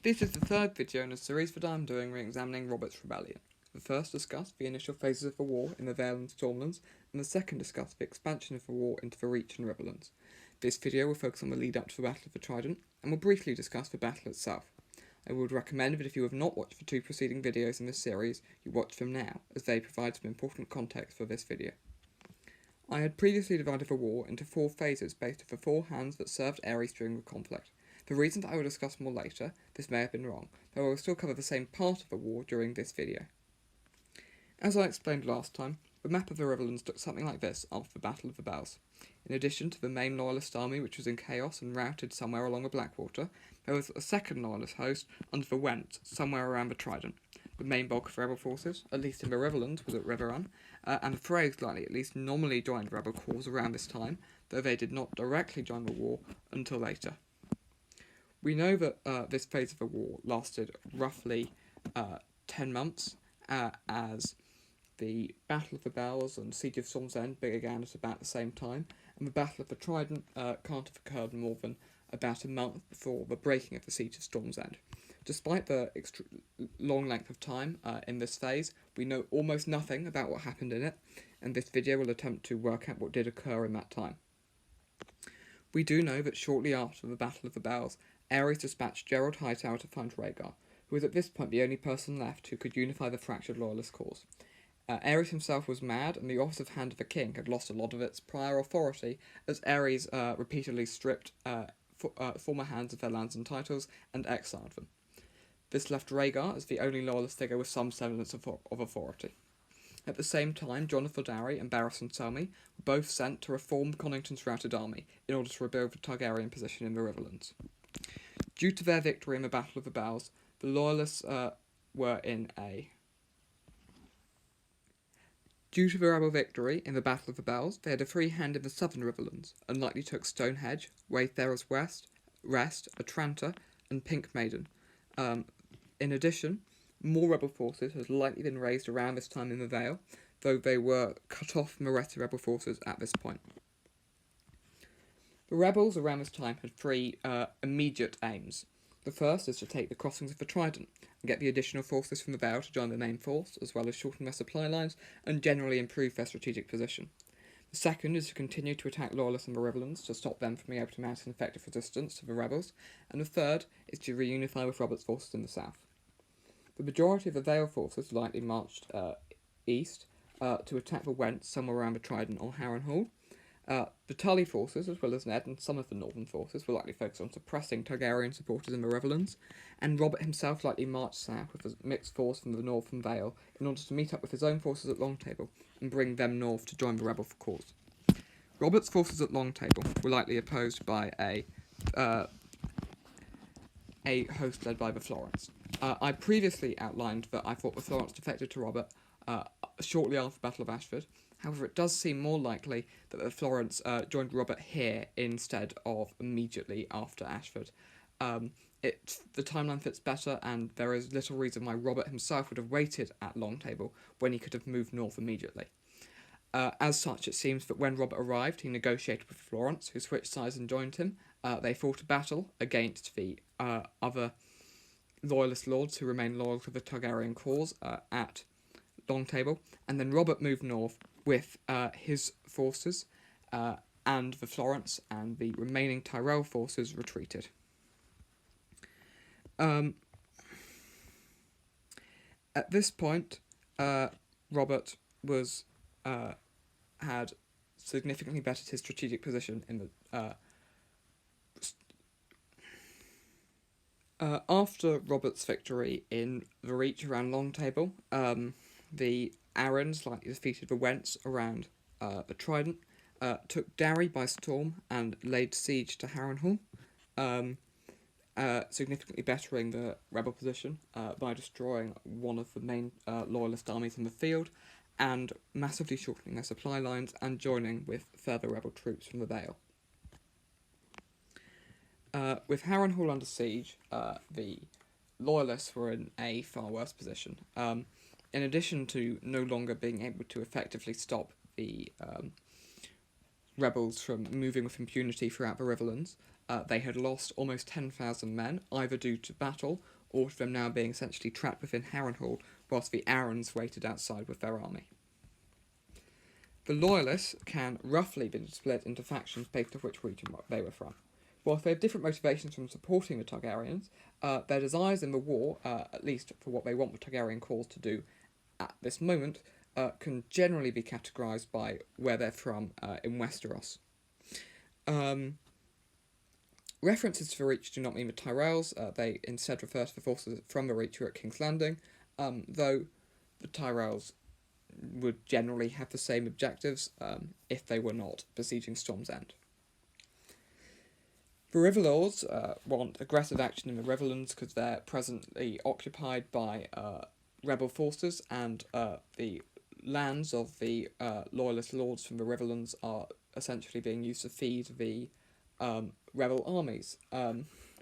This is the third video in a series that I'm doing re-examining Robert's Rebellion. The first discussed the initial phases of the war in the Vale and Stormlands, and the second discussed the expansion of the war into the Reach and Riverlands. This video will focus on the lead up to the Battle of the Trident, and will briefly discuss the battle itself. I would recommend that if you have not watched the two preceding videos in this series, you watch them now, as they provide some important context for this video. I had previously divided the war into 4 phases based on the 4 hands that served Ares during the conflict. For reasons I will discuss more later, this may have been wrong, though I will still cover the same part of the war during this video. As I explained last time, the map of the Riverlands looked something like this after the Battle of the Bells. In addition to the main Loyalist army, which was in chaos and routed somewhere along the Blackwater, there was a second Loyalist host under the Went, somewhere around the Trident. The main bulk of rebel forces, at least in the Riverlands, was at Riverrun, and the Freys likely at least nominally joined the rebel cause around this time, though they did not directly join the war until later. We know that this phase of the war lasted roughly 10 months, as the Battle of the Bells and Siege of Storm's End began at about the same time, and the Battle of the Trident can't have occurred more than about a month before the breaking of the Siege of Storm's End. Despite the long length of time in this phase, we know almost nothing about what happened in it, and this video will attempt to work out what did occur in that time. We do know that shortly after the Battle of the Bells, Ares dispatched Gerald Hightower to find Rhaegar, who was at this point the only person left who could unify the fractured Loyalist cause. Ares himself was mad, and the office of Hand of the King had lost a lot of its prior authority, as Ares repeatedly stripped former hands of their lands and titles and exiled them. This left Rhaegar as the only Loyalist figure with some semblance of authority. At the same time, Jonathan Darry and Barristan Selmy were both sent to reform Connington's routed army in order to rebuild the Targaryen position in the Riverlands. Due to their victory in the Battle of the Bells, the Loyalists were in a... Due to the rebel victory in the Battle of the Bells, they had a free hand in the southern Riverlands, and likely took Stonehenge, Wayfarer's Rest, Atranta, and Pink Maiden. In addition, more rebel forces had likely been raised around this time in the Vale, though they were cut off from the rest of rebel forces at this point. The rebels around this time had 3 immediate aims. The first is to take the crossings of the Trident and get the additional forces from the Vale to join the main force, as well as shorten their supply lines and generally improve their strategic position. The second is to continue to attack Loyalists in the Riverlands to stop them from being able to mount an effective resistance to the rebels, and the third is to reunify with Robert's forces in the south. The majority of the Vale forces likely marched east to attack the Went somewhere around the Trident or Harrenhal. The Tully forces, as well as Ned and some of the northern forces, were likely focused on suppressing Targaryen supporters in the Riverlands, and Robert himself likely marched south with a mixed force from the northern Vale in order to meet up with his own forces at Longtable and bring them north to join the rebel cause. Robert's forces at Longtable were likely opposed by a host led by the Florents. I previously outlined that I thought the Florents defected to Robert shortly after the Battle of Ashford. However, it does seem more likely that the Florents joined Robert here instead of immediately after Ashford. The timeline fits better, and there is little reason why Robert himself would have waited at Longtable when he could have moved north immediately. As such, it seems that when Robert arrived, he negotiated with the Florents, who switched sides and joined him. They fought a battle against the other Loyalist lords who remained loyal to the Targaryen cause at Longtable, and then Robert moved north with his forces, and the Florents and the remaining Tyrell forces retreated. At this point, Robert was had significantly bettered his strategic position in the. After Robert's victory in the Reach around Longtable, the Arryns likely defeated the Wents around the Trident, took Darry by storm and laid siege to Harrenhal, significantly bettering the rebel position by destroying one of the main Loyalist armies in the field and massively shortening their supply lines and joining with further rebel troops from the Vale. With Harrenhal under siege, the Loyalists were in a far worse position. In addition to no longer being able to effectively stop the rebels from moving with impunity throughout the Riverlands, they had lost almost 10,000 men, either due to battle or to them now being essentially trapped within Harrenhal whilst the Arryns waited outside with their army. The Loyalists can roughly be split into factions based on which region they were from. Whilst they have different motivations from supporting the Targaryens, their desires in the war, at least for what they want the Targaryen cause to do at this moment, can generally be categorised by where they're from in Westeros. References to the Reach do not mean the Tyrells, they instead refer to the forces from the Reach who are at King's Landing, though the Tyrells would generally have the same objectives if they were not besieging Storm's End. The Riverlords want aggressive action in the Riverlands because they're presently occupied by rebel forces, and the lands of the Loyalist lords from the Riverlands are essentially being used to feed the rebel armies.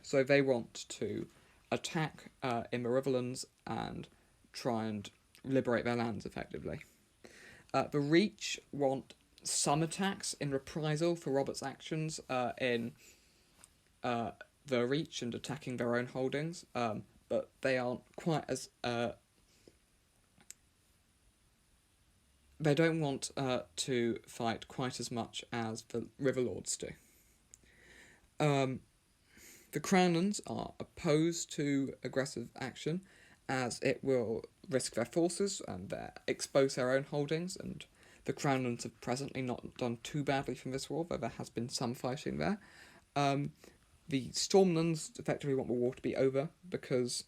So they want to attack in the Riverlands and try and liberate their lands effectively. The Reach want some attacks in reprisal for Robert's actions in the Reach and attacking their own holdings, but they aren't quite as... they don't want to fight quite as much as the Riverlords do. The Crownlands are opposed to aggressive action, as it will risk their forces and expose their own holdings, and the Crownlands have presently not done too badly from this war, though there has been some fighting there. The Stormlands effectively want the war to be over because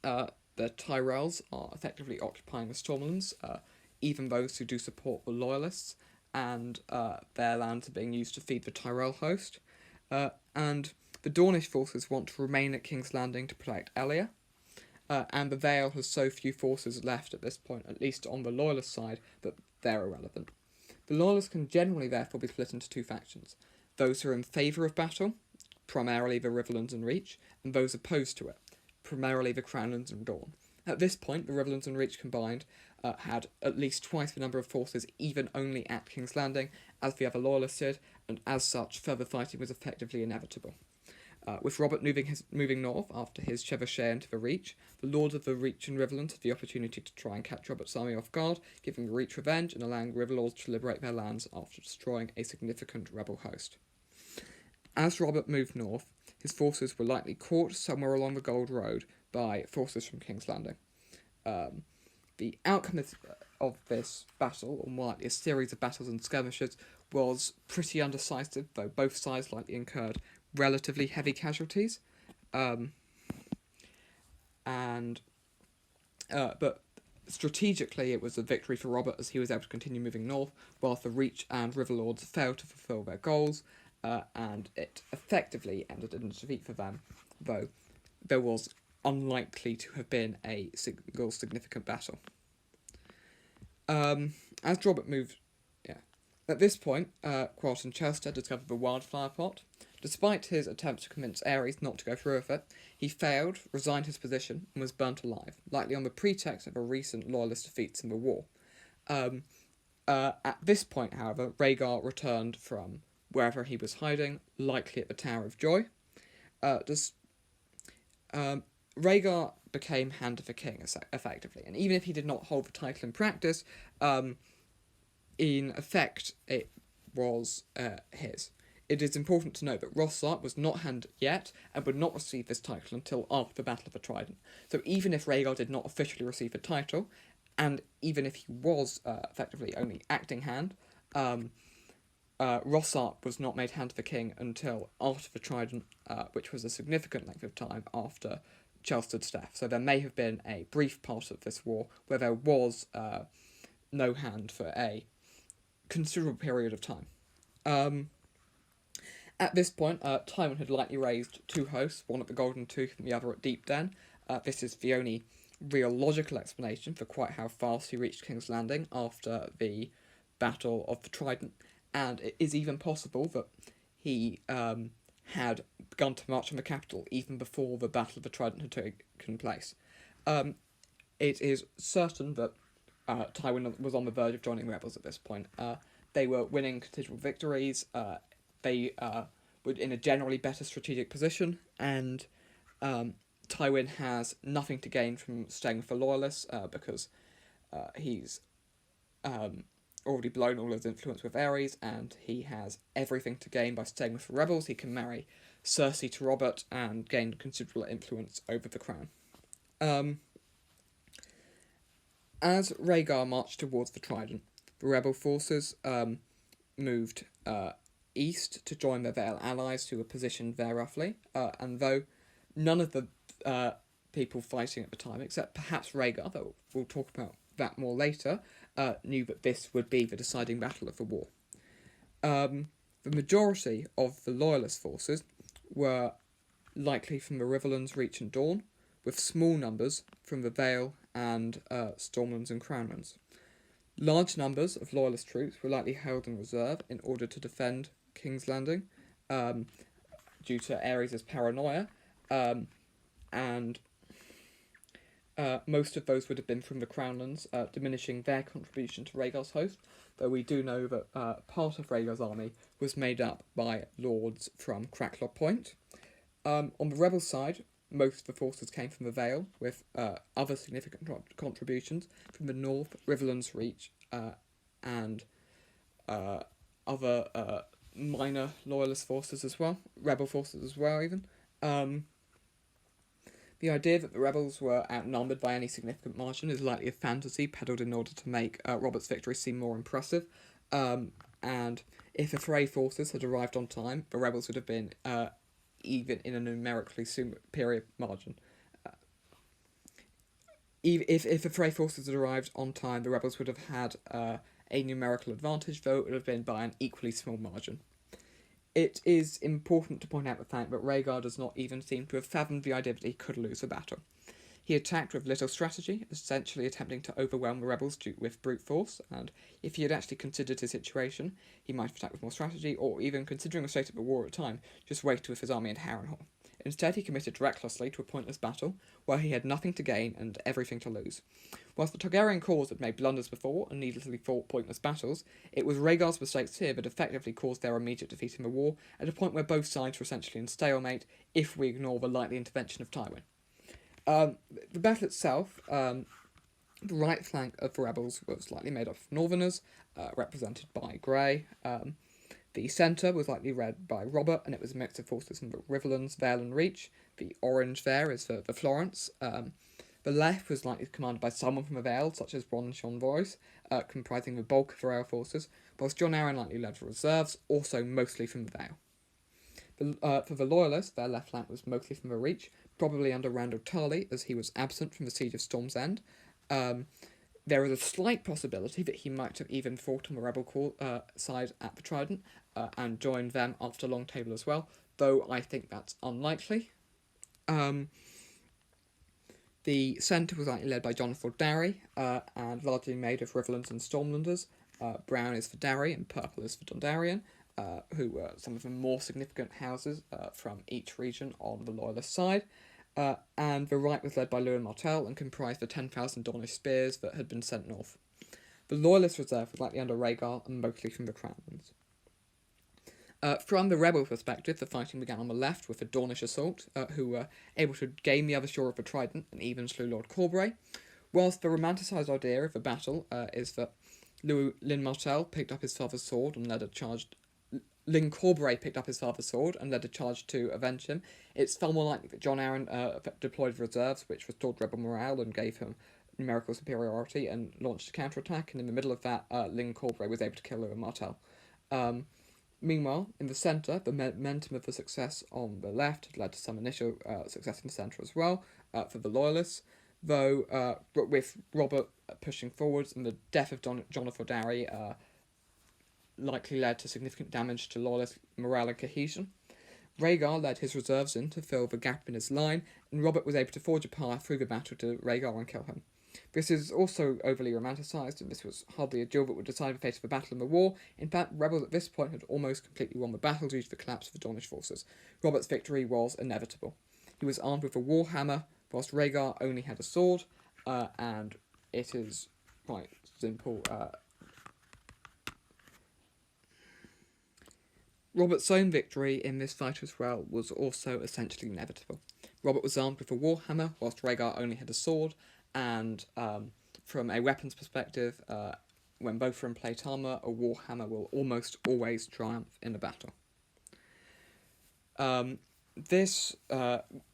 the Tyrells are effectively occupying the Stormlands, even those who do support the Loyalists, and their lands are being used to feed the Tyrell host. And the Dornish forces want to remain at King's Landing to protect Elia, and the Vale has so few forces left at this point, at least on the Loyalist side, that they're irrelevant. The Loyalists can generally therefore be split into two factions: those who are in favour of battle, primarily the Riverlands and Reach, and those opposed to it, primarily the Crownlands and Dorne. At this point, the Riverlands and Reach combined had at least twice the number of forces even only at King's Landing as the other Loyalists did, and as such, further fighting was effectively inevitable. With Robert moving north after his chevauchée into the Reach, the Lords of the Reach and Riverlands had the opportunity to try and catch Robert's army off guard, giving the Reach revenge and allowing Riverlords to liberate their lands after destroying a significant rebel host. As Robert moved north, his forces were likely caught somewhere along the Gold Road by forces from King's Landing. The outcome of this battle, or more likely a series of battles and skirmishes, was pretty undecisive, though both sides likely incurred relatively heavy casualties. But strategically it was a victory for Robert as he was able to continue moving north, whilst the Reach and Riverlords failed to fulfil their goals, and it effectively ended in a defeat for them, though there was unlikely to have been a single significant battle. As Robert moved... At this point, Quarton Chester discovered the wildfire plot. Despite his attempts to convince Aerys not to go through with it, he failed, resigned his position, and was burnt alive, likely on the pretext of a recent Loyalist defeats in the war. At this point, however, Rhaegar returned from wherever he was hiding, likely at the Tower of Joy. Rhaegar became Hand of the King, effectively, and even if he did not hold the title in practice, in effect, it was his. It is important to note that Rossart was not Hand yet, and would not receive this title until after the Battle of the Trident. So even if Rhaegar did not officially receive the title, and even if he was effectively only acting Hand, Rossart was not made Hand of the King until after the Trident, which was a significant length of time after Chelsted's death. So there may have been a brief part of this war where there was no Hand for a considerable period of time. At this point, Tywin had likely raised two hosts, one at the Golden Tooth and the other at Deep Den. This is the only real logical explanation for quite how fast he reached King's Landing after the Battle of the Trident, and it is even possible that he had begun to march on the capital even before the Battle of the Trident had taken place. It is certain that Tywin was on the verge of joining rebels at this point. They were winning considerable victories. They were in a generally better strategic position, and Tywin has nothing to gain from staying with the Loyalists because he's already blown all his influence with Aerys, and he has everything to gain by staying with the rebels. He can marry Cersei to Robert and gain considerable influence over the crown. As Rhaegar marched towards the Trident, the rebel forces moved east to join their Vale allies who were positioned there roughly, and though none of the people fighting at the time, except perhaps Rhaegar, though we'll talk about that more later, knew that this would be the deciding battle of the war. The majority of the Loyalist forces were likely from the Riverlands, Reach and Dawn, with small numbers from the Vale and Stormlands and Crownlands. Large numbers of Loyalist troops were likely held in reserve in order to defend King's Landing due to Aerys' paranoia, and most of those would have been from the Crownlands, diminishing their contribution to Rhaegar's host, though we do know that part of Rhaegar's army was made up by lords from Cracklock Point. On the rebel side, most of the forces came from the Vale, with other significant contributions from the north, Riverlands, Reach, and other minor Loyalist forces as well, rebel forces as well even. The idea that the rebels were outnumbered by any significant margin is likely a fantasy peddled in order to make Robert's victory seem more impressive, and if the Frey forces had arrived on time, the rebels would have been even in a numerically superior margin. If the Frey forces had arrived on time, the rebels would have had a numerical advantage, though it would have been by an equally small margin. It is important to point out the fact that Rhaegar does not even seem to have fathomed the idea that he could lose the battle. He attacked with little strategy, essentially attempting to overwhelm the rebels with brute force, and if he had actually considered his situation, he might have attacked with more strategy, or even, considering the state of the war at the time, just waited with his army in Harrenhal. Instead, he committed recklessly to a pointless battle, where he had nothing to gain and everything to lose. Whilst the Targaryen cause had made blunders before and needlessly fought pointless battles, it was Rhaegar's mistakes here that effectively caused their immediate defeat in the war, at a point where both sides were essentially in stalemate, if we ignore the likely intervention of Tywin. The battle itself, the right flank of the rebels was likely made up of Northerners, represented by Grey. The centre was likely led by Robert, and it was a mix of forces from the Riverlands, Vale and Reach. The orange there is for the Florence. The left was likely commanded by someone from the Vale, such as Bronn Voice, comprising the bulk of the Vale forces, whilst Jon Arryn likely led the reserves, also mostly from the Vale. For the Loyalists, their left flank was mostly from the Reach, probably under Randall Tarley, as he was absent from the Siege of Storm's End. There is a slight possibility that he might have even fought on the rebel side at the Trident, and joined them after Long Table as well, though I think that's unlikely. The centre was likely led by Jonathan Darry, and largely made of Riverlands and Stormlanders. Brown is for Darry and purple is for Dondarrion, who were some of the more significant houses from each region on the Loyalist side. And the right was led by Lewin Martell and comprised the 10,000 Dornish spears that had been sent north. The Loyalist reserve was likely under Rhaegar and mostly from the Crownlands. From the rebel perspective, the fighting began on the left with the Dornish assault, who were able to gain the other shore of the Trident and even slew Lord Corbray, whilst the romanticised idea of the battle is that Lyn Martell picked up his father's sword and led a charge. Lyn Corbray picked up his father's sword and led a charge to avenge him. It's far more likely that Jon Arryn deployed reserves, which restored rebel morale and gave him numerical superiority, and launched a counterattack, and in the middle of that, Lyn Corbray was able to kill Lewin Martell. Meanwhile, in the centre, the momentum of the success on the left had led to some initial success in the centre as well, for the Loyalists, though with Robert pushing forwards and the death of Jonathan Darry likely led to significant damage to Loyalist morale and cohesion. Rhaegar led his reserves in to fill the gap in his line, and Robert was able to forge a path through the battle to Rhaegar and kill him. This is also overly romanticised, and this was hardly a duel that would decide the fate of the battle and the war. In fact, rebels at this point had almost completely won the battle due to the collapse of the Dornish forces. Robert's victory was inevitable. He was armed with a war hammer, whilst Rhaegar only had a sword, and it is quite simple. Robert's own victory in this fight as well was also essentially inevitable. Robert was armed with a warhammer, whilst Rhaegar only had a sword, and from a weapons perspective, when both are in plate armour, a warhammer will almost always triumph in a battle.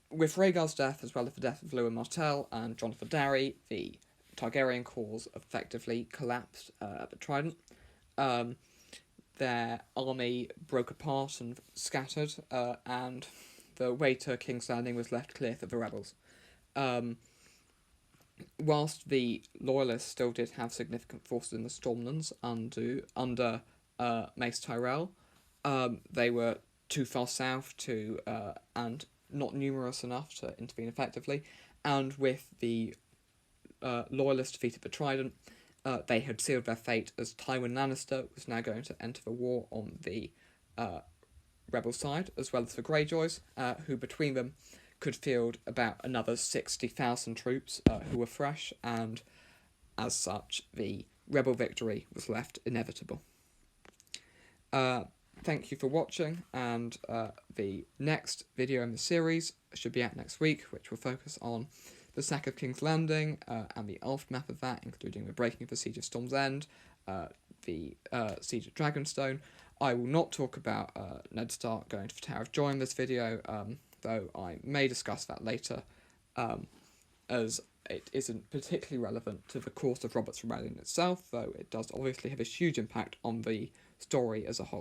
With Rhaegar's death, as well as the death of Lewin Martell and Jonathan Darry, the Targaryen cause effectively collapsed at the Trident. Their army broke apart and scattered, and the way to King's Landing was left clear for the rebels. Whilst the Loyalists still did have significant forces in the Stormlands under Mace Tyrell, they were too far south and not numerous enough to intervene effectively, and with the Loyalists defeated the Trident, they had sealed their fate, as Tywin Lannister was now going to enter the war on the rebel side, as well as the Greyjoys, who between them could field about another 60,000 troops who were fresh, and as such, the rebel victory was left inevitable. Thank you for watching, and the next video in the series should be out next week, which will focus on the sack of King's Landing and the aftermath of that, including the breaking of the Siege of Storm's End, the Siege of Dragonstone. I will not talk about Ned Stark going to the Tower of Joy in this video, though I may discuss that later, as it isn't particularly relevant to the course of Robert's Rebellion itself, though it does obviously have a huge impact on the story as a whole.